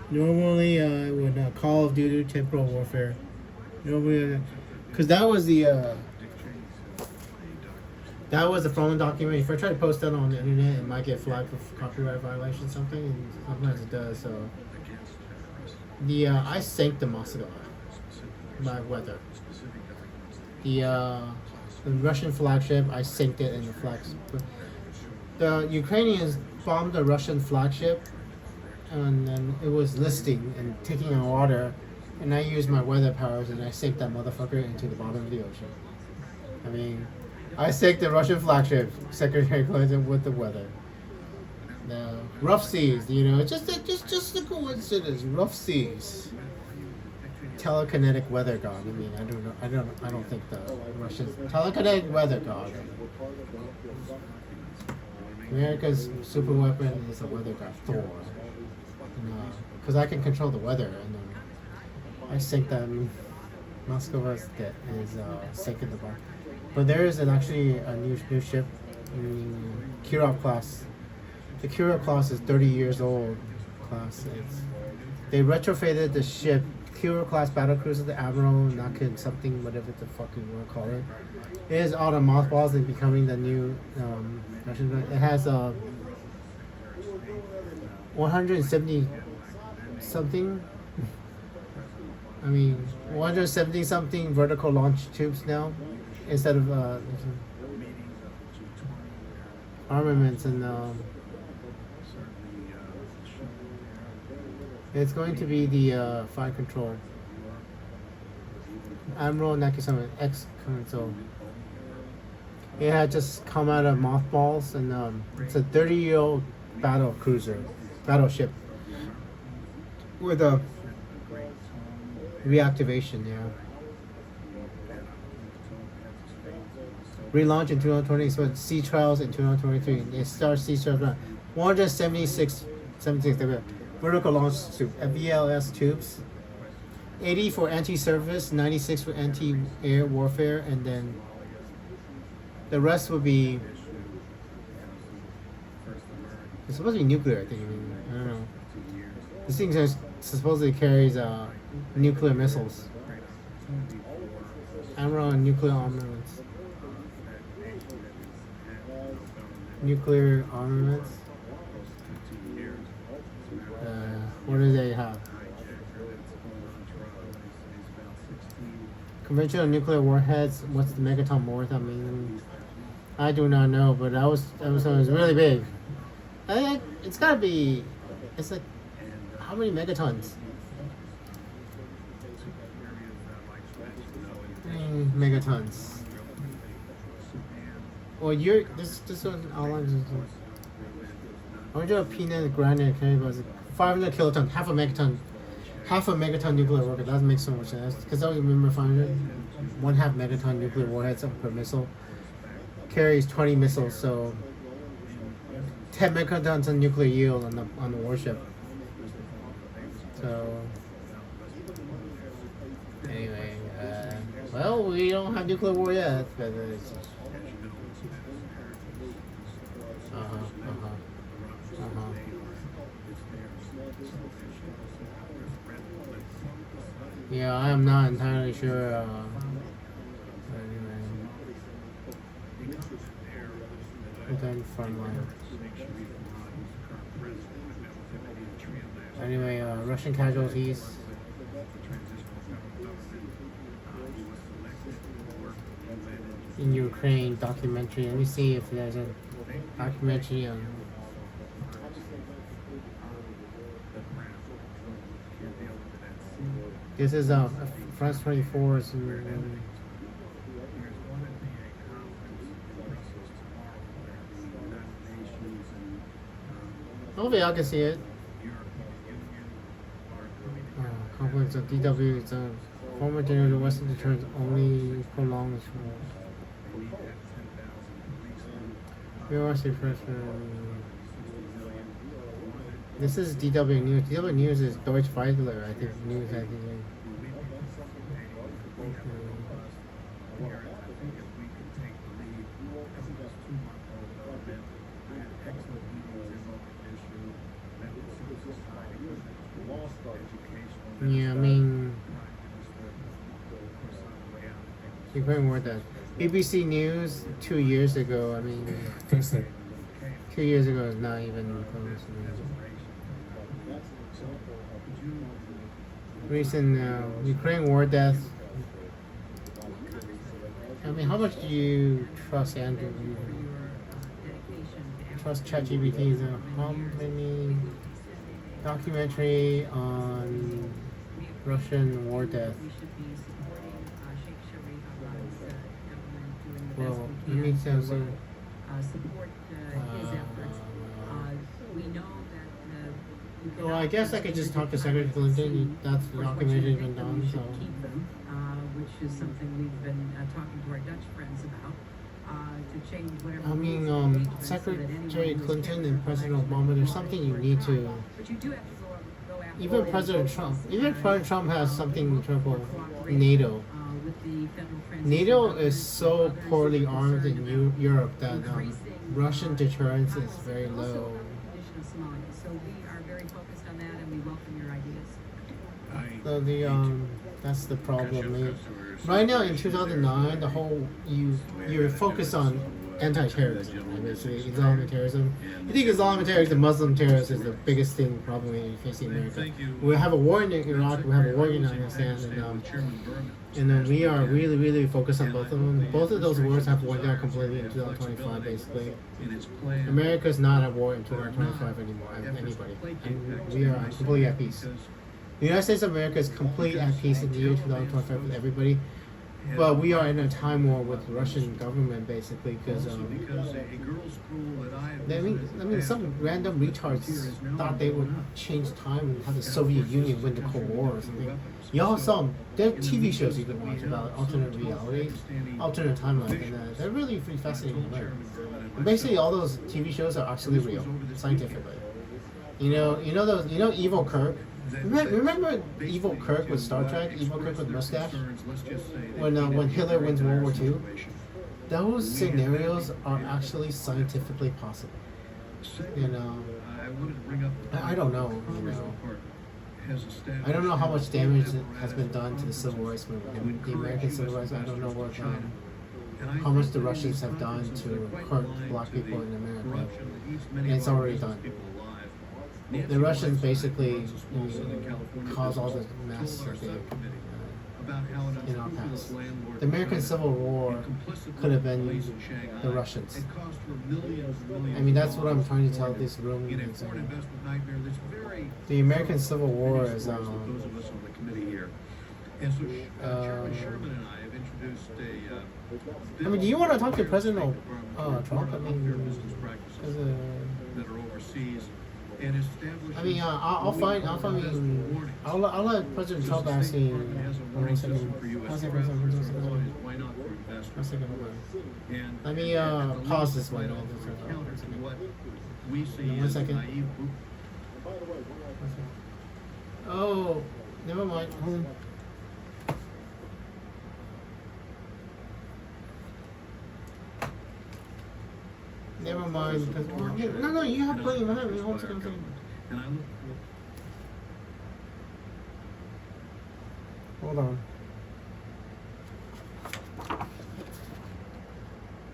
Normally, when Call of Duty Temporal Warfare, normally, because that was a phone document. If I try to post that on the internet, it might get flagged for copyright violation or something, and sometimes it does. So I sank the Moscow by weather. The Russian flagship, I sank it in the flags. The Ukrainians bombed the Russian flagship, and then it was listing and taking on water, and I used my weather powers and I sank that motherfucker into the bottom of the ocean. I mean, I sank the Russian flagship, Secretary Clinton, with the weather. No, rough seas, just a coincidence. Rough seas. Telekinetic weather god. I mean, I don't think the Russians telekinetic weather god. America's super weapon is a weather god, Thor. Because I can control the weather, and I think that Moscow is sinking the bar. But there is actually a new ship, Kirov class. The Kirov class is 30 years old class. They retrofitted the ship, Kirov class battlecruiser, the Admiral Nakin something, whatever the fuck you want to call it. It is out of mothballs and becoming the new Russian. It has 170 something. I mean, 170 something vertical launch tubes now, instead of armaments, and it's going to be the fire control. Admiral Nakasama X console. It had just come out of mothballs, and it's a 30-year-old battleship with a reactivation. Yeah. Relaunch in 2020, so sea trials in 2023. It starts sea trials around 176 vertical launch tube, VLS tubes, 80 for anti-surface, 96 for anti-air warfare, and then the rest will be. It's supposed to be nuclear, I think. I don't know. This thing supposedly carries nuclear missiles. Admiral and nuclear armaments. Nuclear armaments. What do they have? Conventional nuclear warheads. What's the megaton worth? I mean, I do not know, but that was really big. I think it's gotta be. It's like, how many megatons? Megatons. Well, this one outlines. I wonder if peanut granite carry was 500 kilotons, half a megaton nuclear rocket. That doesn't make so much sense, because I always remember 500, 1/2 megaton nuclear warheads per missile carries 20 missiles, so 10 megatons of nuclear yield on the warship. So anyway, well, we don't have nuclear war yet, but yeah, I am not entirely sure. Anyway, Russian casualties. In Ukraine documentary. Let me see if there's a documentary on. This is France 24. Hopefully, I can see it. Conflicts of DW. It's a former general of Western deterrence only prolongs. This is DW News. DW News is Deutsche Weidler, I think. News, I think. Yeah, I mean, Ukraine war death. BBC News 2 years ago. I mean, First thing. 2 years ago is not even close. Recent Ukraine war death. I mean, how much do you trust Andrew? Trust ChatGPT? How many documentary on Russian war death? Well, let me tell you. Support his efforts. We know that. Well, I guess I could just talk to Secretary Clinton. That's the documentary been done, so. Keep them, which is something we've been talking to our Dutch friends about. To change whatever. I mean, Secretary Clinton and President Obama, there's something you need to. But you do have to go after. Even President Trump has something in trouble. NATO. With the federal transition. NATO is so poorly armed in Europe that Russian deterrence is very low. So we are very focused on that, and we welcome your ideas. So that's the problem. Right now in 2009, the whole you're focused on anti-terrorism, right? Basically Islamic terrorism. I think Islamic terrorism, Muslim terrorism is the biggest thing probably facing America. We have a war in Iraq, we have a war in Afghanistan, and then we are really, really focused on both of them. Both of those wars have went down completely in 2025, basically. America is not at war in 2025 anymore, anybody. And we are completely at peace. The United States of America is completely at peace in the year 2025 with everybody. But we are in a time war with the Russian government, basically, because I mean, some random retards thought they would change time and have the Soviet Union win the Cold War or something. Y'all saw there are TV shows you can watch about alternate reality, alternate timeline, and they're really pretty fascinating. And basically, all those TV shows are actually real, scientifically. You know, Evil Kirk. Remember Evil Kirk with Star Trek? Evil Kirk with mustache? When Hitler wins World War II? Those scenarios are actually scientifically possible. You know, I don't know. I don't know how much damage has been done to the civil rights movement. The American civil rights. I don't know what how much the Russians have done to hurt black people in America. And it's already done. The Russians basically caused all the mess that they in our past. The American Civil War could have been the Russians. I mean, that's what I'm trying to tell this room. The American Civil War is And so Chairman Sherman and I have introduced I mean, do you want to talk to President Trump? I mean, that are overseas. And I mean, I'll let President Trump ask you. One second. Why not for investors? Let me pause this one. We see One as second. naive. Oh, never mind. Hold on. Never mind. Because, no, you have plenty of time. Hold on. And I look. Hold on.